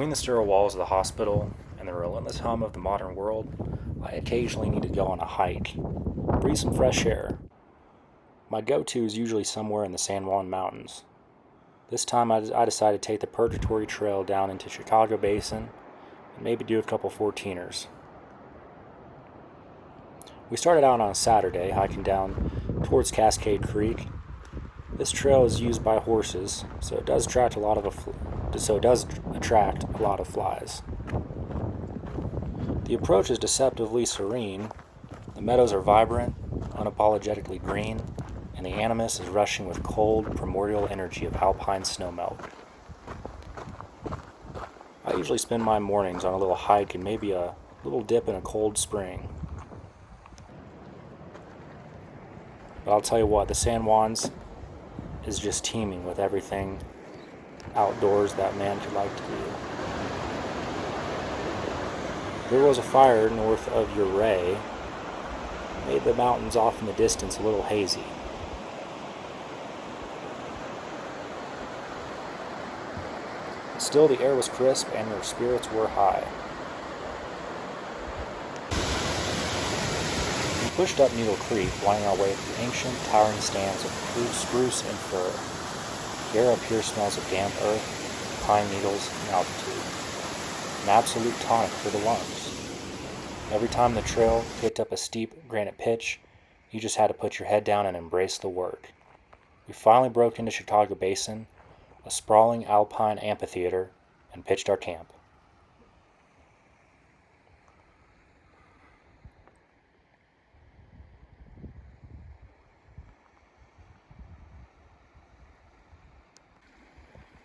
Between the sterile walls of the hospital and the relentless hum of the modern world, I occasionally need to go on a hike, breathe some fresh air. My go-to is usually somewhere in the San Juan Mountains. This time I decided to take the Purgatory Trail down into Chicago Basin and maybe do a couple 14ers. We started out on a Saturday hiking down towards Cascade Creek. This trail is used by horses, so it does attract a lot of flies. The approach is deceptively serene. The meadows are vibrant, unapologetically green, and the animus is rushing with cold, primordial energy of alpine snowmelt. I usually spend my mornings on a little hike and maybe a little dip in a cold spring. But I'll tell you what, the San Juans is just teeming with everything outdoors that man could like to do. There was a fire north of Ouray, made the mountains off in the distance a little hazy. Still, the air was crisp and their spirits were high. We pushed up Needle Creek, winding our way through ancient, towering stands of spruce and fir. The air up here smells of damp earth, pine needles, and altitude. An absolute tonic for the lungs. Every time the trail kicked up a steep granite pitch, you just had to put your head down and embrace the work. We finally broke into Chicago Basin, a sprawling alpine amphitheater, and pitched our camp.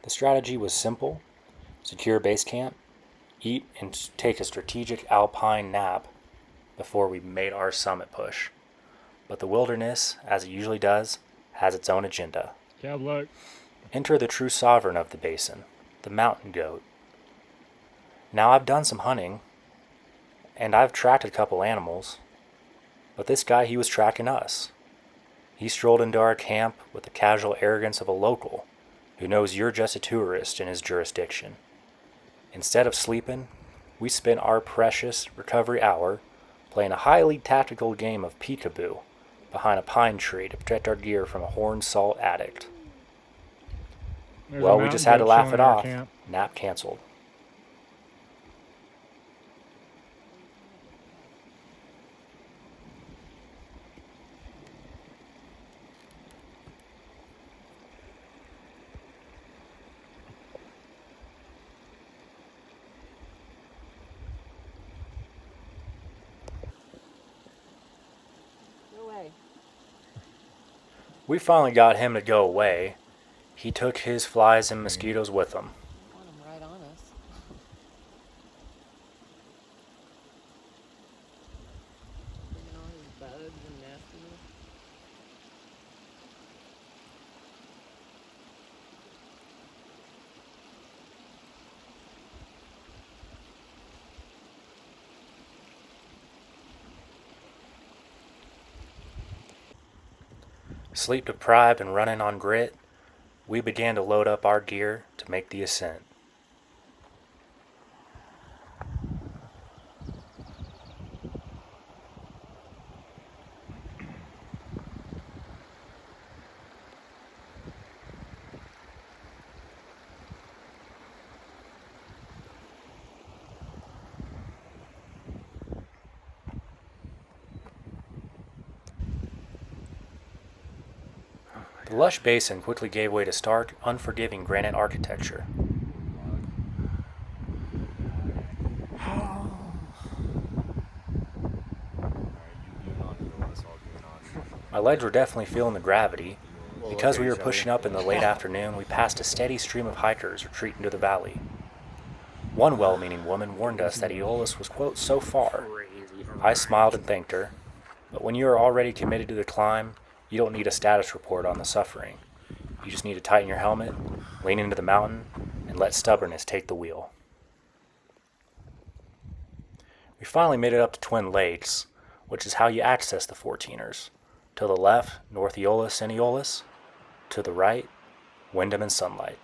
The strategy was simple: secure base camp, eat and take a strategic alpine nap before we made our summit push. But the wilderness, as it usually does, has its own agenda. Cab luck. Enter the true sovereign of the basin, the mountain goat. Now I've done some hunting, and I've tracked a couple animals, but this guy, he was tracking us. He strolled into our camp with the casual arrogance of a local who knows you're just a tourist in his jurisdiction. Instead of sleeping, we spent our precious recovery hour playing a highly tactical game of peekaboo behind a pine tree to protect our gear from a horned salt addict. Well, we just had to laugh it off. Nap canceled. We finally got him to go away. He took his flies and mosquitoes with him. Want them right on us. Bringing all his bugs and nastiness. Sleep deprived and running on grit, we began to load up our gear to make the ascent. The lush basin quickly gave way to stark, unforgiving granite architecture. My legs were definitely feeling the gravity. Because we were pushing up in the late afternoon, we passed a steady stream of hikers retreating to the valley. One well-meaning woman warned us that Eolus was, quote, so far. I smiled and thanked her, but when you are already committed to the climb, you don't need a status report on the suffering. You just need to tighten your helmet, lean into the mountain, and let stubbornness take the wheel. We finally made it up to Twin Lakes, which is how you access the 14ers. To the left, North Eolus and Eolus. To the right, Windham and Sunlight.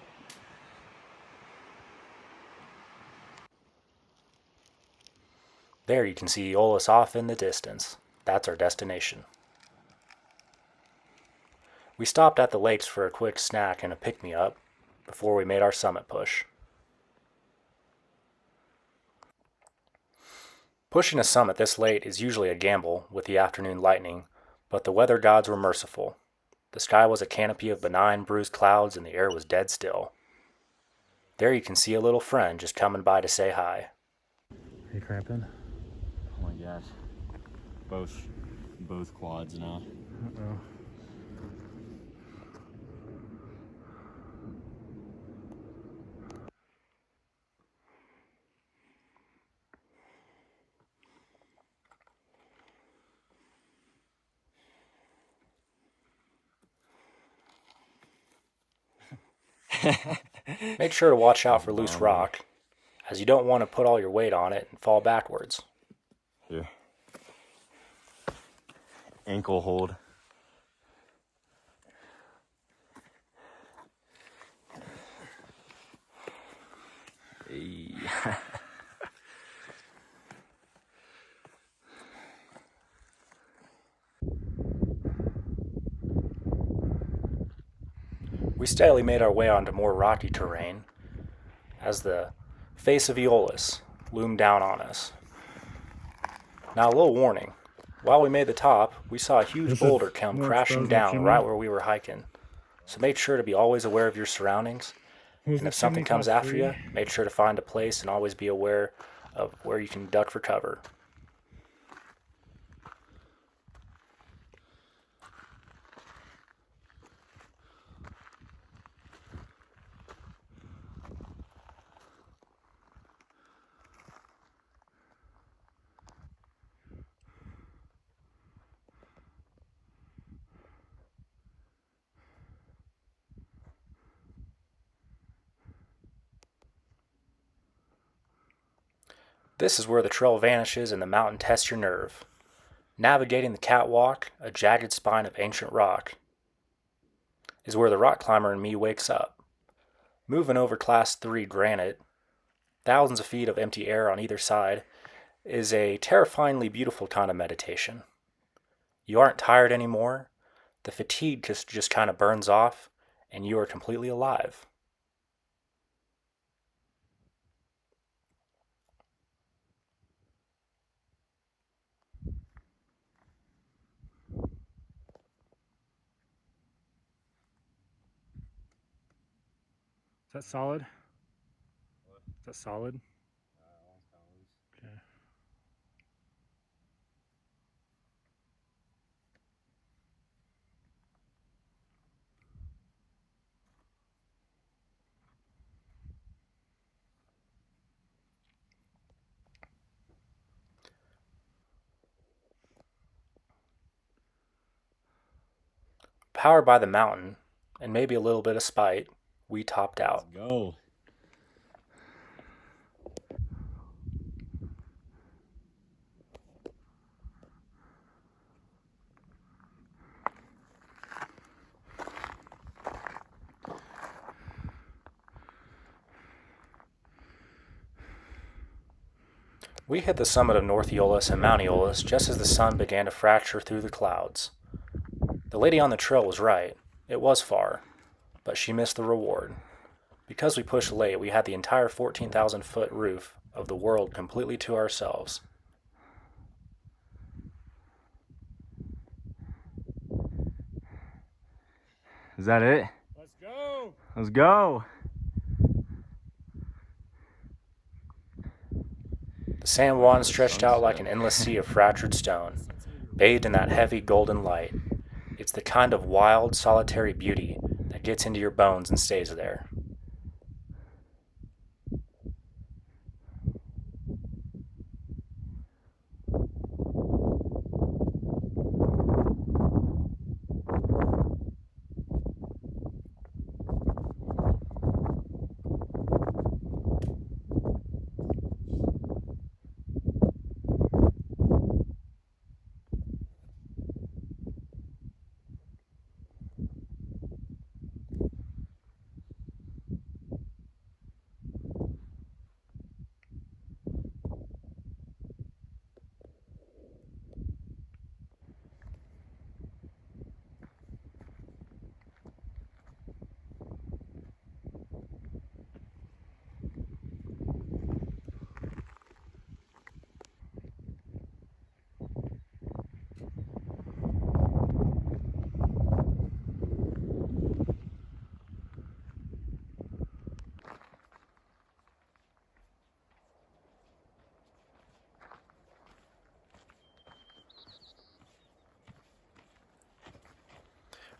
There you can see Eolus off in the distance. That's our destination. We stopped at the lakes for a quick snack and a pick-me-up before we made our summit push. Pushing a summit this late is usually a gamble with the afternoon lightning, but the weather gods were merciful. The sky was a canopy of benign, bruised clouds and the air was dead still. There you can see a little friend just coming by to say hi. Are you cramping? Oh my gosh. Both quads now. Uh-oh. Make sure to watch out for loose rock, as you don't want to put all your weight on it and fall backwards. Here. Ankle hold. Hey. We steadily made our way onto more rocky terrain as the face of Eolus loomed down on us. Now a little warning, while we made the top, we saw a huge boulder come crashing down right where we were hiking. So make sure to be always aware of your surroundings, and if something comes after you, make sure to find a place and always be aware of where you can duck for cover. This is where the trail vanishes and the mountain tests your nerve. Navigating the catwalk, a jagged spine of ancient rock, is where the rock climber in me wakes up. Moving over Class 3 granite, thousands of feet of empty air on either side, is a terrifyingly beautiful kind of meditation. You aren't tired anymore, the fatigue just kind of burns off, and you are completely alive. Is that solid? Is that solid? Okay. Powered by the mountain, and maybe a little bit of spite, we topped out. Let's go. We hit the summit of North Eolus and Mount Eolus just as the sun began to fracture through the clouds. The lady on the trail was right. It was far, but she missed the reward. Because we pushed late, we had the entire 14,000-foot roof of the world completely to ourselves. Is that it? Let's go! Let's go! The San Juan stretched out like an endless sea of fractured stone, bathed in that heavy golden light. It's the kind of wild, solitary beauty that gets into your bones and stays there.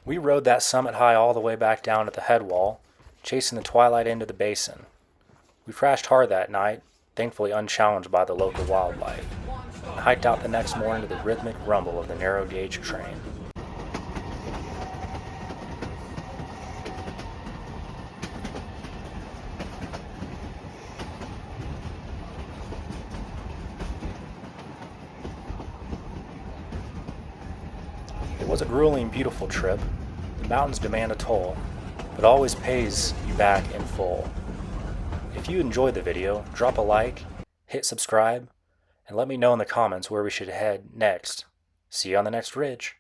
We rode that summit high all the way back down to the head wall, chasing the twilight into the basin. We crashed hard that night, thankfully unchallenged by the local wildlife, and hiked out the next morning to the rhythmic rumble of the narrow gauge train. It was a grueling, beautiful trip. The mountains demand a toll, but always pays you back in full. If you enjoyed the video, drop a like, hit subscribe, and let me know in the comments where we should head next. See you on the next ridge.